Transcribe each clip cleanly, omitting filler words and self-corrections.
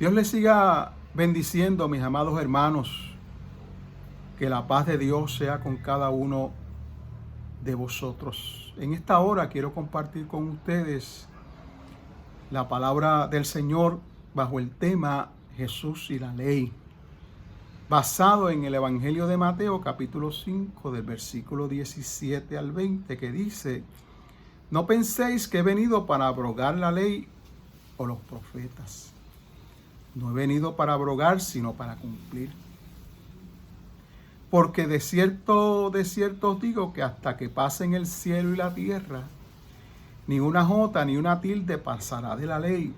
Dios les siga bendiciendo, mis amados hermanos. Que la paz de Dios sea con cada uno de vosotros. En esta hora quiero compartir con ustedes la palabra del Señor bajo el tema Jesús y la ley, basado en el Evangelio de Mateo capítulo 5 del versículo 17 al 20, que dice: no penséis que he venido para abrogar la ley o los profetas. No he venido para abrogar, sino para cumplir. Porque de cierto os digo que hasta que pasen el cielo y la tierra, ni una jota ni una tilde pasará de la ley,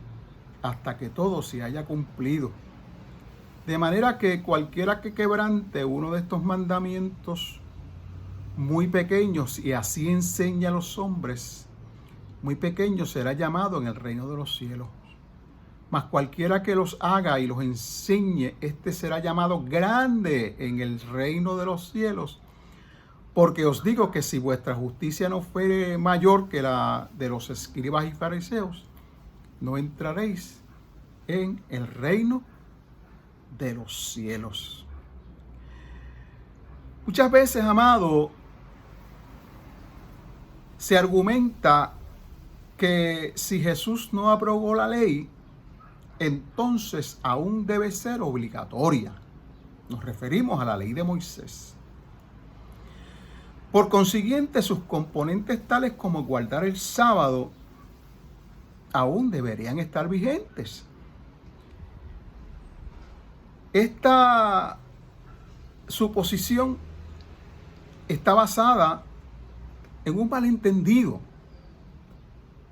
hasta que todo se haya cumplido. De manera que cualquiera que quebrante uno de estos mandamientos muy pequeños y así enseña a los hombres, muy pequeño será llamado en el reino de los cielos. Mas cualquiera que los haga y los enseñe, este será llamado grande en el reino de los cielos. Porque os digo que si vuestra justicia no fuere mayor que la de los escribas y fariseos, no entraréis en el reino de los cielos. Muchas veces, amado, se argumenta que si Jesús no abrogó la ley, entonces aún debe ser obligatoria. Nos referimos a la ley de Moisés. Por consiguiente, sus componentes tales como guardar el sábado aún deberían estar vigentes. Esta suposición está basada en un malentendido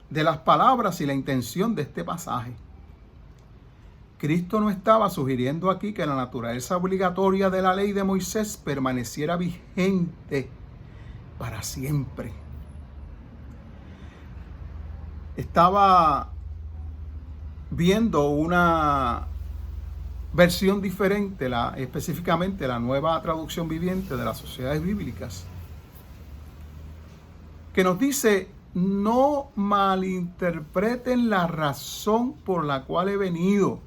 de las palabras y la intención de este pasaje. Cristo no estaba sugiriendo aquí que la naturaleza obligatoria de la ley de Moisés permaneciera vigente para siempre. Estaba viendo una versión diferente, específicamente la Nueva Traducción Viviente de las Sociedades Bíblicas, que nos dice: no malinterpreten la razón por la cual he venido.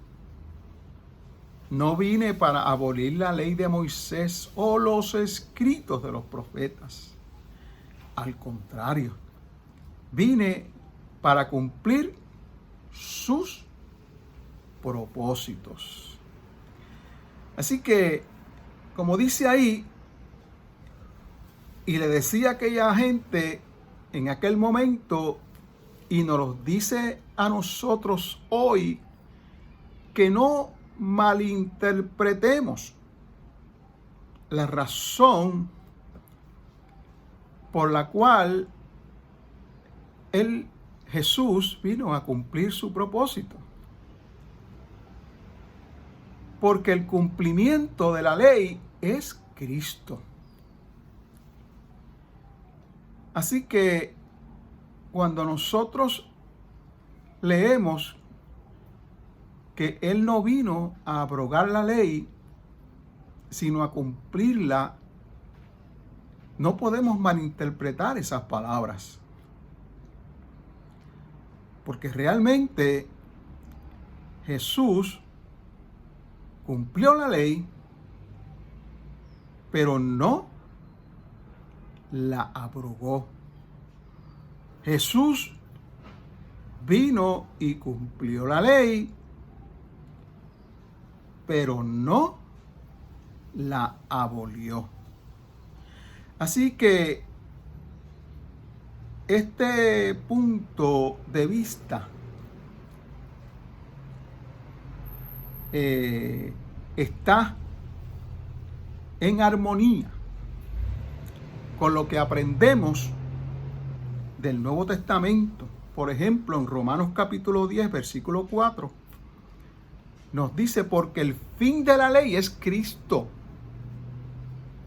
No vine para abolir la ley de Moisés o los escritos de los profetas. Al contrario, vine para cumplir sus propósitos. Así que, como dice ahí, y le decía a aquella gente en aquel momento, y nos lo dice a nosotros hoy, que no malinterpretemos la razón por la cual Jesús vino a cumplir su propósito. Porque el cumplimiento de la ley es Cristo. Así que cuando nosotros leemos que Él no vino a abrogar la ley, sino a cumplirla, no podemos malinterpretar esas palabras. Porque realmente Jesús cumplió la ley, pero no la abrogó. Jesús vino y cumplió la ley, pero no la abolió. Así que este punto de vista está en armonía con lo que aprendemos del Nuevo Testamento. Por ejemplo, en Romanos capítulo 10, versículo 4, nos dice: porque el fin de la ley es Cristo,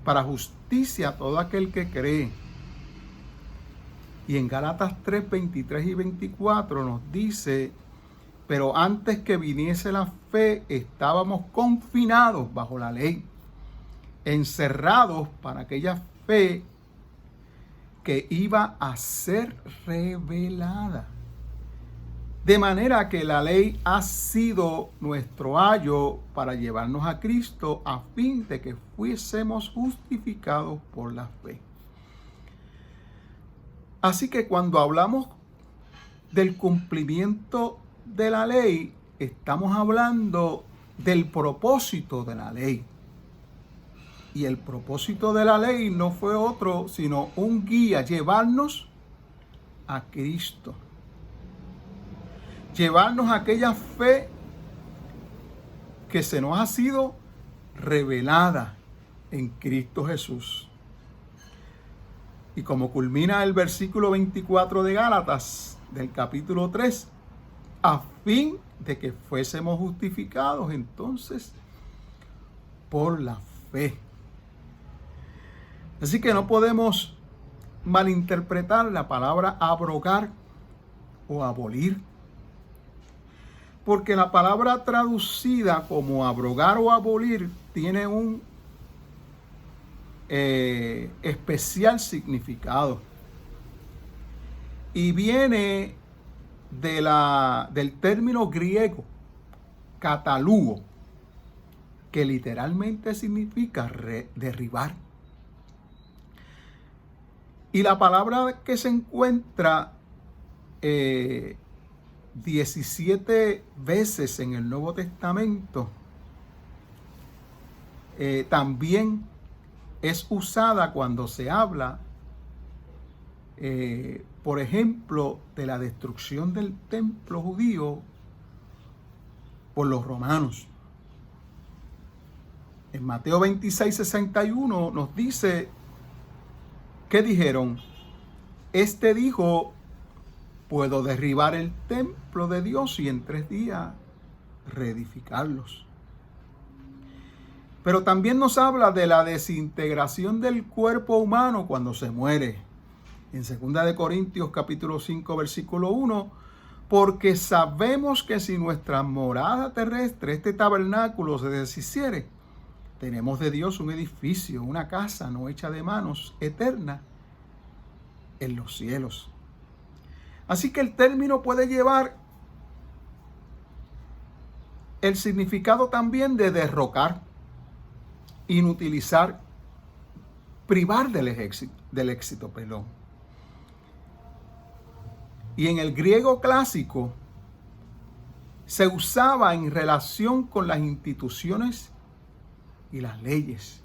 para justicia a todo aquel que cree. Y en Gálatas 3, 23 y 24 nos dice: pero antes que viniese la fe, estábamos confinados bajo la ley, encerrados para aquella fe que iba a ser revelada. De manera que la ley ha sido nuestro ayo para llevarnos a Cristo a fin de que fuésemos justificados por la fe. Así que cuando hablamos del cumplimiento de la ley, estamos hablando del propósito de la ley. Y el propósito de la ley no fue otro, sino un guía, llevarnos a Cristo. Llevarnos a aquella fe que se nos ha sido revelada en Cristo Jesús. Y como culmina el versículo 24 de Gálatas, del capítulo 3, a fin de que fuésemos justificados entonces por la fe. Así que no podemos malinterpretar la palabra abrogar o abolir, porque la palabra traducida como abrogar o abolir tiene un especial significado y viene del término griego catalugo, que literalmente significa derribar. Y la palabra que se encuentra 17 veces en el Nuevo Testamento también es usada cuando se habla, por ejemplo, de la destrucción del templo judío por los romanos. En Mateo 26:61 nos dice que dijeron: este dijo, puedo derribar el templo de Dios y en 3 días reedificarlos. Pero también nos habla de la desintegración del cuerpo humano cuando se muere. En 2 Corintios capítulo 5 versículo 1, porque sabemos que si nuestra morada terrestre, este tabernáculo, se deshiciere, tenemos de Dios un edificio, una casa no hecha de manos, eterna en los cielos. Así que el término puede llevar el significado también de derrocar, inutilizar, privar del éxito, perdón. Y en el griego clásico se usaba en relación con las instituciones y las leyes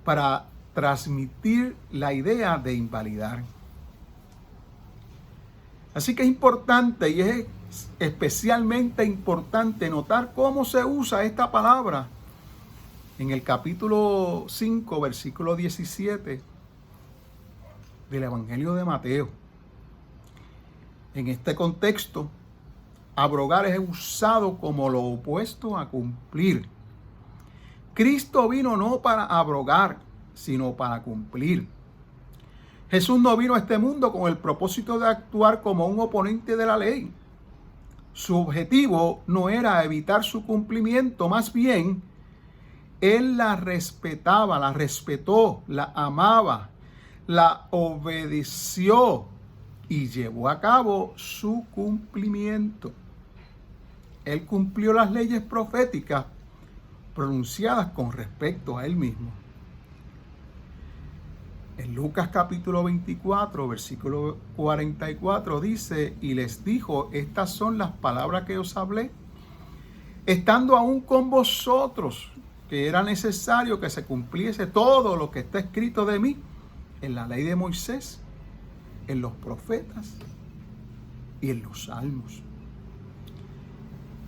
para transmitir la idea de invalidar. Así que es importante y es especialmente importante notar cómo se usa esta palabra en el capítulo 5, versículo 17 del Evangelio de Mateo. En este contexto, abrogar es usado como lo opuesto a cumplir. Cristo vino no para abrogar, sino para cumplir. Jesús no vino a este mundo con el propósito de actuar como un oponente de la ley. Su objetivo no era evitar su cumplimiento, más bien, Él la respetaba, la respetó, la amaba, la obedeció y llevó a cabo su cumplimiento. Él cumplió las leyes proféticas pronunciadas con respecto a Él mismo. En Lucas capítulo 24, versículo 44 dice: y les dijo, estas son las palabras que os hablé, estando aún con vosotros, que era necesario que se cumpliese todo lo que está escrito de mí en la ley de Moisés, en los profetas y en los salmos.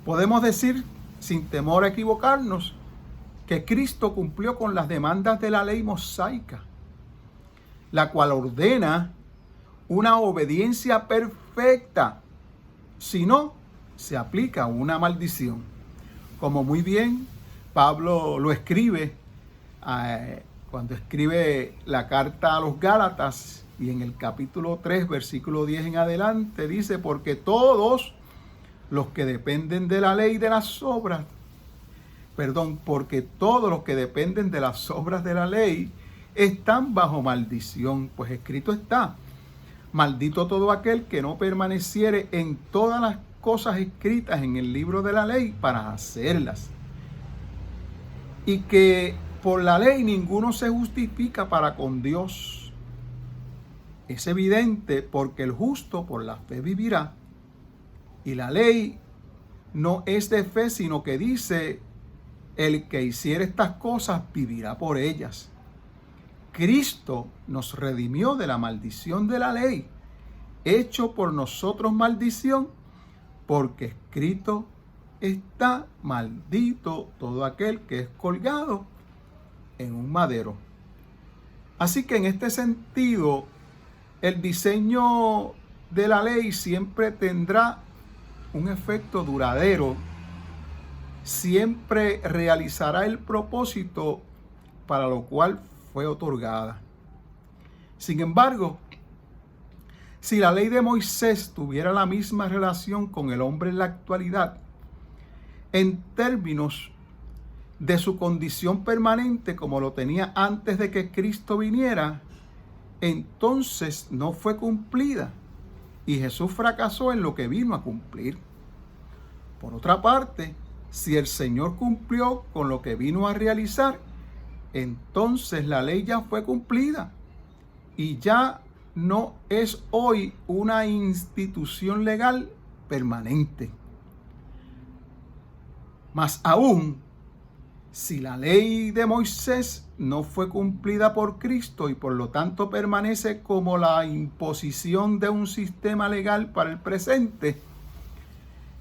Podemos decir, sin temor a equivocarnos, que Cristo cumplió con las demandas de la ley mosaica, la cual ordena una obediencia perfecta. Si no, se aplica una maldición. Como muy bien Pablo lo escribe cuando escribe la carta a los Gálatas, y en el capítulo 3, versículo 10 en adelante, dice: porque todos los que dependen de la ley de las obras, porque todos los que dependen de las obras de la ley están bajo maldición, pues escrito está: Maldito todo aquel que no permaneciere en todas las cosas escritas en el libro de la ley para hacerlas. Y que por la ley ninguno se justifica para con Dios. Es evidente, porque el justo por la fe vivirá. Y la ley no es de fe, sino que dice: el que hiciere estas cosas vivirá por ellas. Cristo nos redimió de la maldición de la ley, hecho por nosotros maldición, porque escrito está: maldito todo aquel que es colgado en un madero. Así que en este sentido, el diseño de la ley siempre tendrá un efecto duradero, siempre realizará el propósito para lo cual fue otorgada. Sin embargo, si la ley de Moisés tuviera la misma relación con el hombre en la actualidad, en términos de su condición permanente como lo tenía antes de que Cristo viniera, entonces no fue cumplida y Jesús fracasó en lo que vino a cumplir. Por otra parte, si el Señor cumplió con lo que vino a realizar, entonces la ley ya fue cumplida y ya no es hoy una institución legal permanente. Más aún, si la ley de Moisés no fue cumplida por Cristo y por lo tanto permanece como la imposición de un sistema legal para el presente,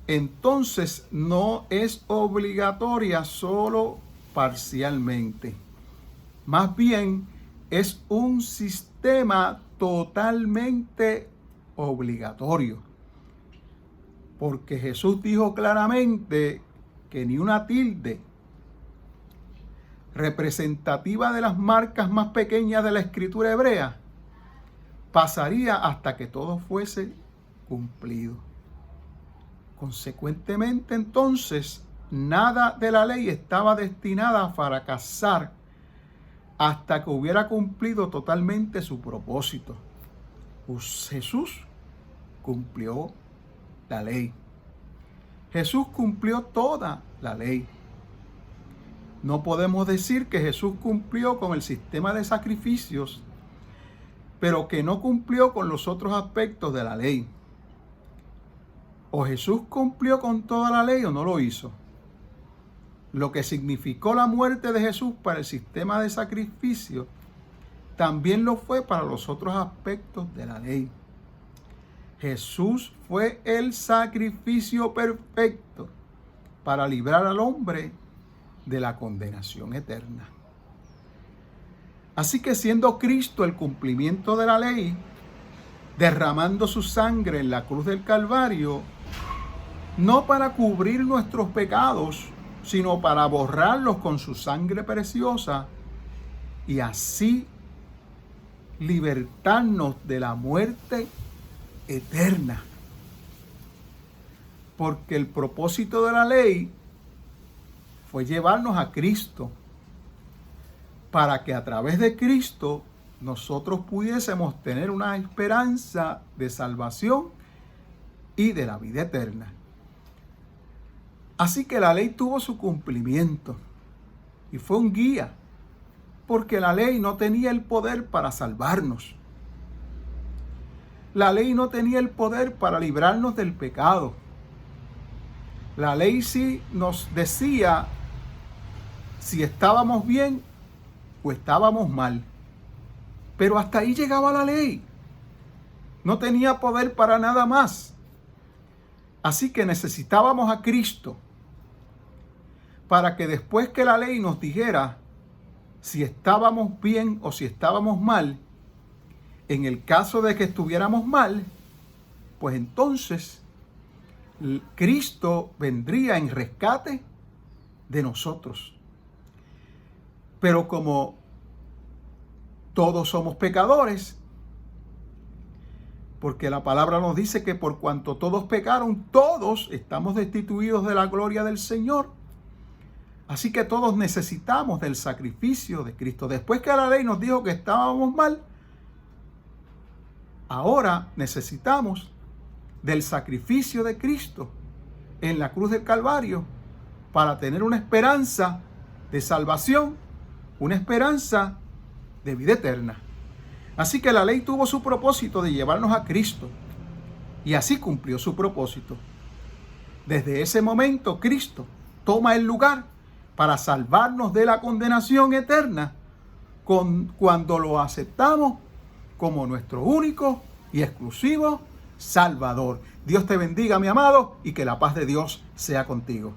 entonces no es obligatoria solo parcialmente. Más bien es un sistema totalmente obligatorio. Porque Jesús dijo claramente que ni una tilde representativa de las marcas más pequeñas de la escritura hebrea pasaría hasta que todo fuese cumplido. Consecuentemente, entonces, nada de la ley estaba destinada a fracasar hasta que hubiera cumplido totalmente su propósito. Pues Jesús cumplió la ley. Jesús cumplió toda la ley. No podemos decir que Jesús cumplió con el sistema de sacrificios, pero que no cumplió con los otros aspectos de la ley. O Jesús cumplió con toda la ley o no lo hizo. Lo que significó la muerte de Jesús para el sistema de sacrificio, también lo fue para los otros aspectos de la ley. Jesús fue el sacrificio perfecto para librar al hombre de la condenación eterna. Así que siendo Cristo el cumplimiento de la ley, derramando su sangre en la cruz del Calvario, no para cubrir nuestros pecados, sino para borrarlos con su sangre preciosa y así libertarnos de la muerte eterna. Porque el propósito de la ley fue llevarnos a Cristo, para que a través de Cristo nosotros pudiésemos tener una esperanza de salvación y de la vida eterna. Así que la ley tuvo su cumplimiento y fue un guía, porque la ley no tenía el poder para salvarnos. La ley no tenía el poder para librarnos del pecado. La ley sí nos decía si estábamos bien o estábamos mal. Pero hasta ahí llegaba la ley. No tenía poder para nada más. Así que necesitábamos a Cristo para que después que la ley nos dijera si estábamos bien o si estábamos mal, en el caso de que estuviéramos mal, pues entonces Cristo vendría en rescate de nosotros. Pero como todos somos pecadores, porque la palabra nos dice que por cuanto todos pecaron, todos estamos destituidos de la gloria del Señor. Así que todos necesitamos del sacrificio de Cristo. Después que la ley nos dijo que estábamos mal, Ahora necesitamos del sacrificio de Cristo en la cruz del Calvario para tener una esperanza de salvación, una esperanza de vida eterna. Así que la ley tuvo su propósito de llevarnos a Cristo y así cumplió su propósito. Desde ese momento Cristo toma el lugar para salvarnos de la condenación eterna cuando lo aceptamos como nuestro único y exclusivo Salvador. Dios te bendiga, mi amado, y que la paz de Dios sea contigo.